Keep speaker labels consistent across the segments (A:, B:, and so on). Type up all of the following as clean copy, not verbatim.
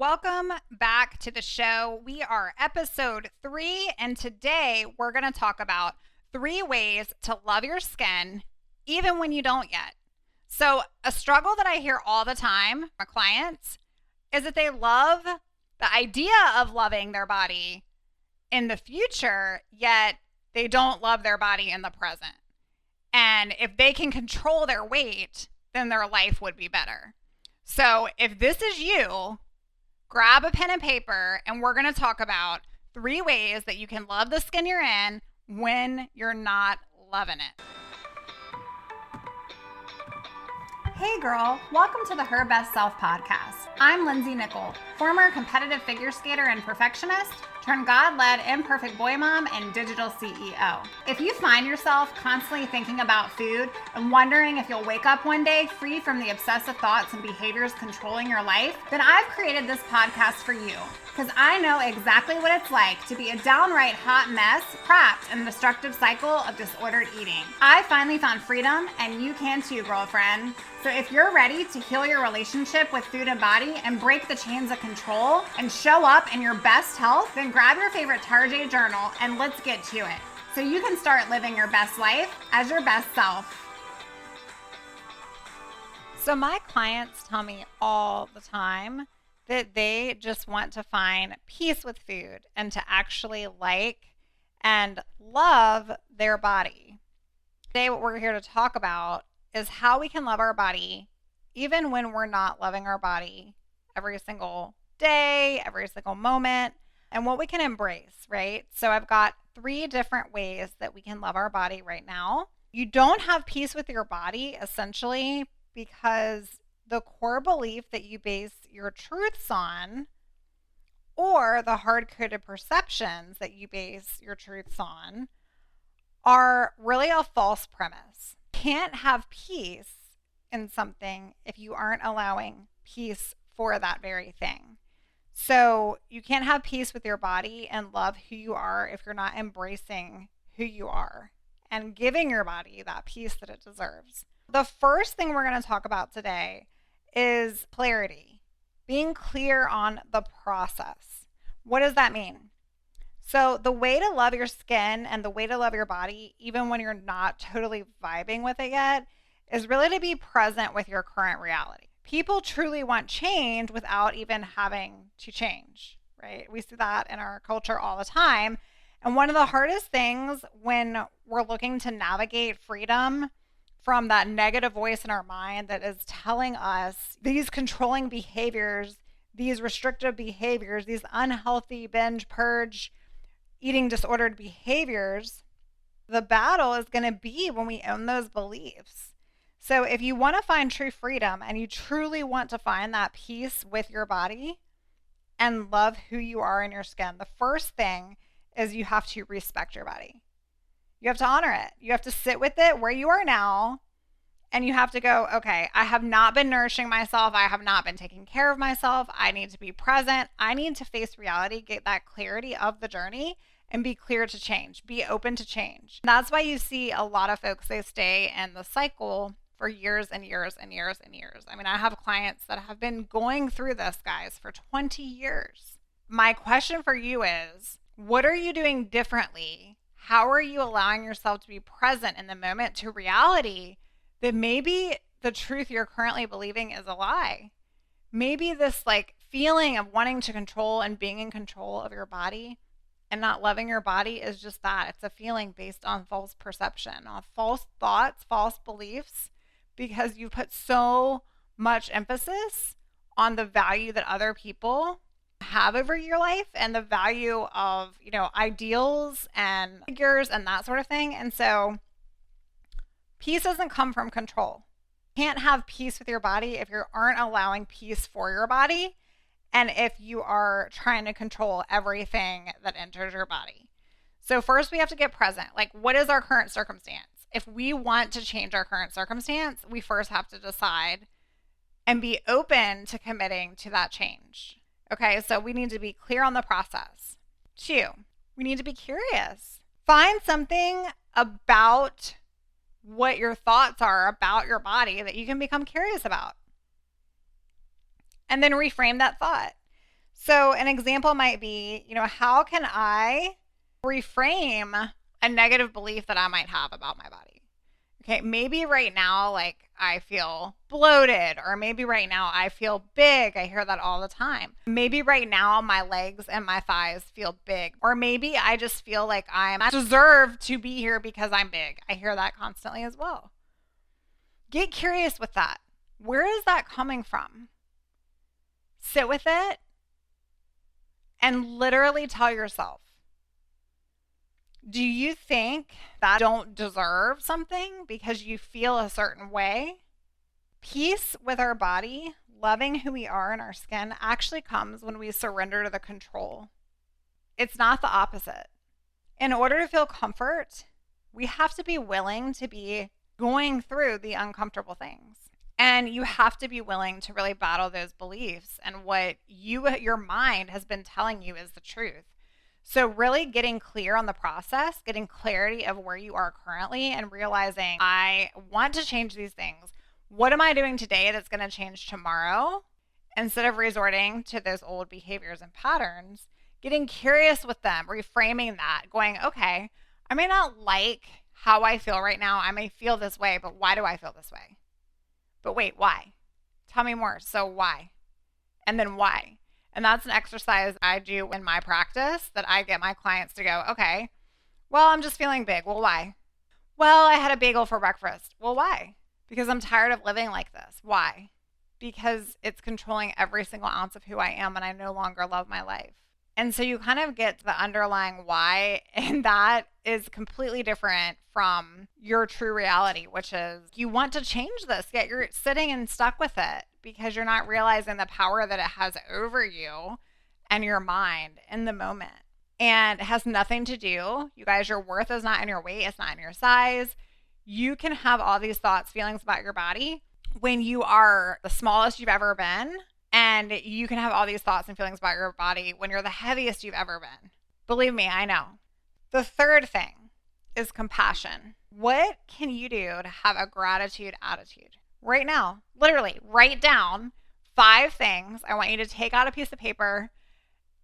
A: Welcome back to the show. We are episode 3, and today we're going to talk about 3 ways to love your skin even when you don't yet. So, a struggle that I hear all the time from clients is that they love the idea of loving their body in the future, yet they don't love their body in the present. And if they can control their weight, then their life would be better. So, if this is you, grab a pen and paper, and we're going to talk about 3 ways that you can love the skin you're in when you're not loving it. Hey girl, welcome to the Her Best Self podcast. I'm Lindsay Nickel, former competitive figure skater and perfectionist, turned God-led imperfect boy mom and digital CEO. If you find yourself constantly thinking about food and wondering if you'll wake up one day free from the obsessive thoughts and behaviors controlling your life, then I've created this podcast for you because I know exactly what it's like to be a downright hot mess trapped in a destructive cycle of disordered eating. I finally found freedom, and you can too, girlfriend. So if you're ready to heal your relationship with food and body and break the chains of control and show up in your best health, then grab your favorite Tarjay journal and let's get to it so you can start living your best life as your best self. So my clients tell me all the time that they just want to find peace with food and to actually like and love their body. Today, what we're here to talk about is how we can love our body even when we're not loving our body every single day, every single moment, and what we can embrace, right? So I've got 3 different ways that we can love our body right now. You don't have peace with your body essentially because the core belief that you base your truths on, or the hard-coded perceptions that you base your truths on, are really a false premise. You can't have peace in something if you aren't allowing peace for that very thing. So you can't have peace with your body and love who you are if you're not embracing who you are and giving your body that peace that it deserves. The first thing we're going to talk about today is clarity, being clear on the process. What does that mean? So the way to love your skin and the way to love your body, even when you're not totally vibing with it yet, is really to be present with your current reality. People truly want change without even having to change, right? We see that in our culture all the time. And one of the hardest things when we're looking to navigate freedom from that negative voice in our mind that is telling us these controlling behaviors, these restrictive behaviors, these unhealthy binge, purge, eating disordered behaviors, the battle is going to be when we own those beliefs. So if you want to find true freedom and you truly want to find that peace with your body and love who you are in your skin, the first thing is you have to respect your body. You have to honor it. You have to sit with it where you are now, and you have to go, okay, I have not been nourishing myself. I have not been taking care of myself. I need to be present. I need to face reality, get that clarity of the journey, and be clear to change, be open to change. That's why you see a lot of folks, they stay in the cycle for years and years and years and years. I mean, I have clients that have been going through this, guys, for 20 years. My question for you is, what are you doing differently? How are you allowing yourself to be present in the moment to reality that maybe the truth you're currently believing is a lie? Maybe this feeling of wanting to control and being in control of your body and not loving your body is just that. It's a feeling based on false perception, on false thoughts, false beliefs, because you put so much emphasis on the value that other people have over your life and the value of, ideals and figures and that sort of thing. And so peace doesn't come from control. You can't have peace with your body if you aren't allowing peace for your body and if you are trying to control everything that enters your body. So first we have to get present. What is our current circumstance? If we want to change our current circumstance, we first have to decide and be open to committing to that change. Okay, so we need to be clear on the process. 2, we need to be curious. Find something about what your thoughts are about your body that you can become curious about. And then reframe that thought. So an example might be, how can I reframe a negative belief that I might have about my body? Okay, maybe right now, like I feel bloated, or maybe right now I feel big. I hear that all the time. Maybe right now my legs and my thighs feel big, or maybe I just feel like I deserve to be here because I'm big. I hear that constantly as well. Get curious with that. Where is that coming from? Sit with it and literally tell yourself, do you think that you don't deserve something because you feel a certain way? Peace with our body, loving who we are in our skin, actually comes when we surrender to the control. It's not the opposite. In order to feel comfort, we have to be willing to be going through the uncomfortable things. And you have to be willing to really battle those beliefs and what your mind has been telling you is the truth. So really getting clear on the process, getting clarity of where you are currently and realizing I want to change these things. What am I doing today that's going to change tomorrow? Instead of resorting to those old behaviors and patterns, getting curious with them, reframing that, going, okay, I may not like how I feel right now. I may feel this way, but why do I feel this way? But wait, why? Tell me more. So why? And then why? And that's an exercise I do in my practice that I get my clients to go, okay, well, I'm just feeling big. Well, why? Well, I had a bagel for breakfast. Well, why? Because I'm tired of living like this. Why? Because it's controlling every single ounce of who I am and I no longer love my life. And so you kind of get to the underlying why, and that is completely different from your true reality, which is you want to change this, yet you're sitting and stuck with it because you're not realizing the power that it has over you and your mind in the moment. And it has nothing to do, you guys, your worth is not in your weight, it's not in your size. You can have all these thoughts, feelings about your body when you are the smallest you've ever been. And you can have all these thoughts and feelings about your body when you're the heaviest you've ever been. Believe me, I know. The third thing is compassion. What can you do to have a gratitude attitude? Right now, literally, write down 5 things. I want you to take out a piece of paper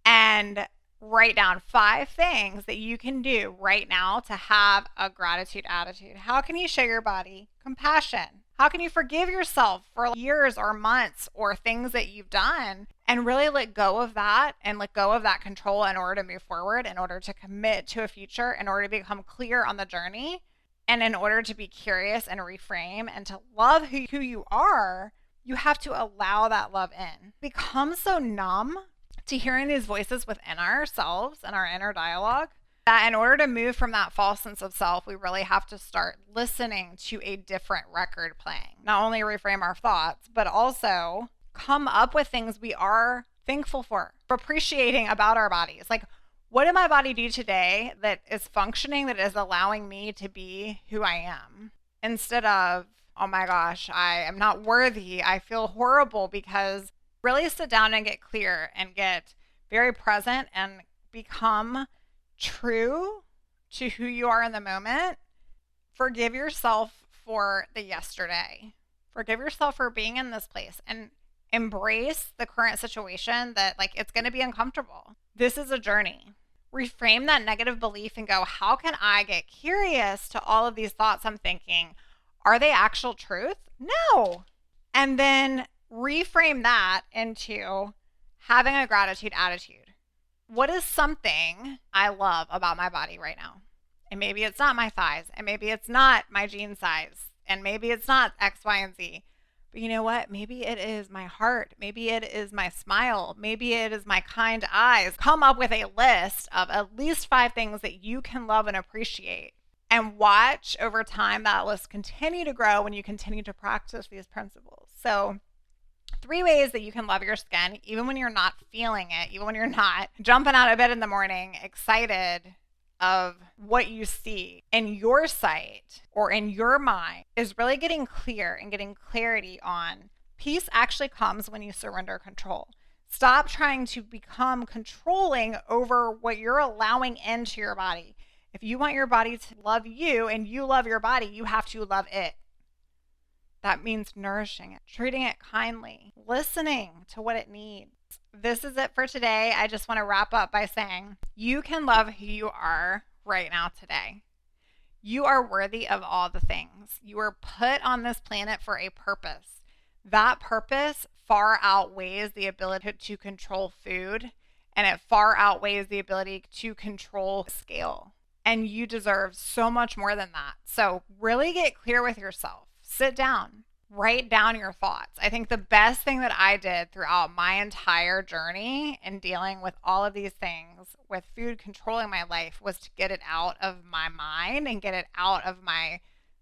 A: and write down 5 things that you can do right now to have a gratitude attitude. How can you show your body compassion? How can you forgive yourself for years or months or things that you've done and really let go of that and let go of that control in order to move forward, in order to commit to a future, in order to become clear on the journey, and in order to be curious and reframe and to love who you are? You have to allow that love in. Become so numb to hearing these voices within ourselves and our inner dialogue that in order to move from that false sense of self, we really have to start listening to a different record playing. Not only reframe our thoughts, but also come up with things we are thankful for, appreciating about our bodies. Like, what did my body do today that is functioning, that is allowing me to be who I am? Instead of, oh my gosh, I am not worthy, I feel horrible. Because really sit down and get clear and get very present and become true to who you are in the moment. Forgive yourself for the yesterday. Forgive yourself for being in this place and embrace the current situation that, like, it's going to be uncomfortable. This is a journey. Reframe that negative belief and go, how can I get curious to all of these thoughts I'm thinking? Are they actual truth? No. And then reframe that into having a gratitude attitude. What is something I love about my body right now? And maybe it's not my thighs, and maybe it's not my jean size, and maybe it's not X, Y, and Z. But you know what? Maybe it is my heart. Maybe it is my smile. Maybe it is my kind eyes. Come up with a list of at least 5 things that you can love and appreciate. And watch over time that list continue to grow when you continue to practice these principles. So 3 ways that you can love your skin, even when you're not feeling it, even when you're not jumping out of bed in the morning, excited of what you see in your sight or in your mind, is really getting clear and getting clarity on peace actually comes when you surrender control. Stop trying to become controlling over what you're allowing into your body. If you want your body to love you and you love your body, you have to love it. That means nourishing it, treating it kindly, listening to what it needs, This is it for today. I just want to wrap up by saying you can love who you are right now today. You are worthy of all the things. You were put on this planet for a purpose. That purpose far outweighs the ability to control food, and it far outweighs the ability to control scale. And you deserve so much more than that. So really get clear with yourself. Sit down, write down your thoughts. I think the best thing that I did throughout my entire journey in dealing with all of these things, with food controlling my life, was to get it out of my mind and get it out of my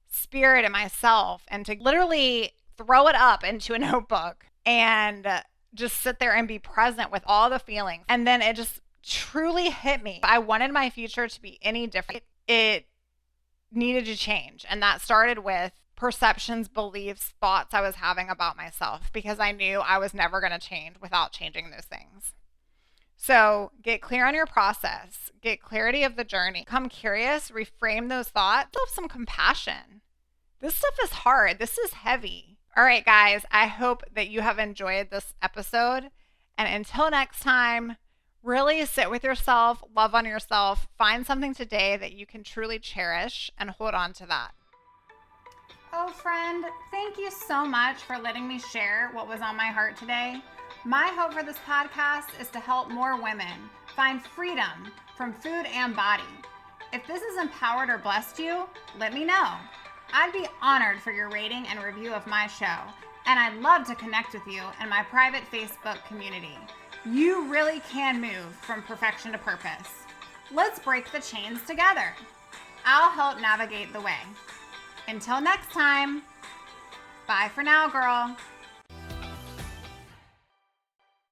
A: spirit and myself, and to literally throw it up into a notebook and just sit there and be present with all the feelings. And then it just truly hit me. If I wanted my future to be any different, it needed to change. And that started with perceptions, beliefs, thoughts I was having about myself, because I knew I was never going to change without changing those things. So get clear on your process, get clarity of the journey, become curious, reframe those thoughts, have some compassion. This stuff is hard. This is heavy. All right, guys, I hope that you have enjoyed this episode. And until next time, really sit with yourself, love on yourself, find something today that you can truly cherish and hold on to that. Oh, friend, thank you so much for letting me share what was on my heart today. My hope for this podcast is to help more women find freedom from food and body. If this has empowered or blessed you, let me know. I'd be honored for your rating and review of my show, and I'd love to connect with you in my private Facebook community. You really can move from perfection to purpose. Let's break the chains together. I'll help navigate the way. Until next time, bye for now, girl.